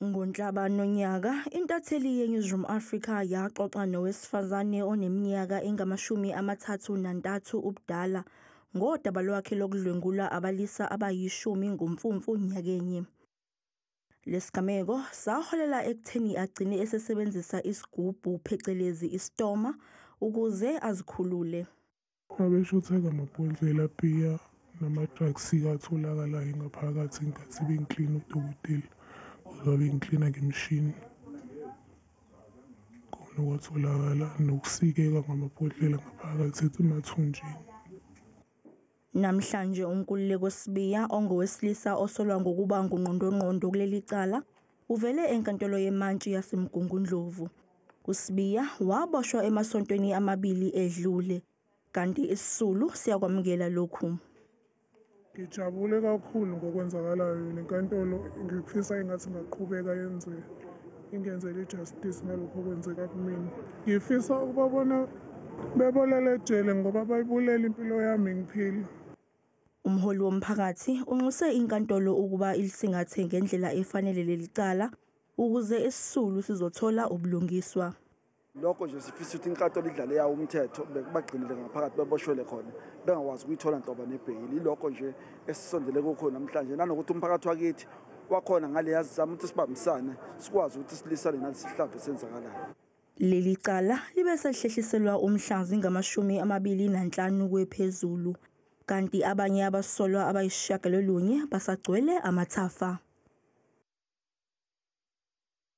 NgoNhlaba nonyaka, intatheli yeNewsroom Africa yaxoxa nowesifazane oneminyaka engama-33 ubudala ngodaba lwakhe lokudlwengula abalisa abayi-10 ngoMfumfu nyakenye. Lesigameko saholela ekutheni agcine esesebenzisa isigubhu phecelezi istoma ukuze azikhulule. Abeshuthe-ke amabhodlela bhiya nama-drugs-ke atholakalayo ngaphakathi ngenkathi bengiklina udokotela. Kodwa bengiklina ngemishini. Khona kwatholakala nokusikeka ngamabhodlela ngaphakathi emathunjini. Namhlanje uNkululeko Sibiya ongowesilisa osolwa ngokuba ngungqondongqondo kuleli cala uvele enkantolo yemantshi yaseMgungundlovu. uSibiya waboshwa emasontweni amabili edlule, kanti isiZulu siyakwamukela lokhu. Ngijabule kakhulu ngokwenzakalayo lenkantolo, ngifisa engathi ngaqhubeka ingenzele justice ngalokho kwenzeka kumina. Ngifisa ukubabona bebolele ejele ngoba bayibulela impilo yami ngiphila. Umholi womphakathi unxuse inkantolo ukuba ilisingathe ngendlela efanele leli cala ukuze isiZulu sizothola ubulungiswa. Lokho nje sifisa ukuthi inkantolo idlale yawo umthetho bagcinile ngaphakathi beboshwele khona bengakwazi ukuyithola ntoba nebheyili. Lokho nje esisondele kokho namhlanje, nanokuthi umphakathi wakithi wakhona ngale yazizama ukuthi sibambisane sikwazi ukuthi silisane nalesi sihlava senzakalayo. Leli cala libe sehlehliselwa umhla zingama-25 kwephezulu, kanti abanye abasolwa abayisishiyagalolunye basagcwele amathafa.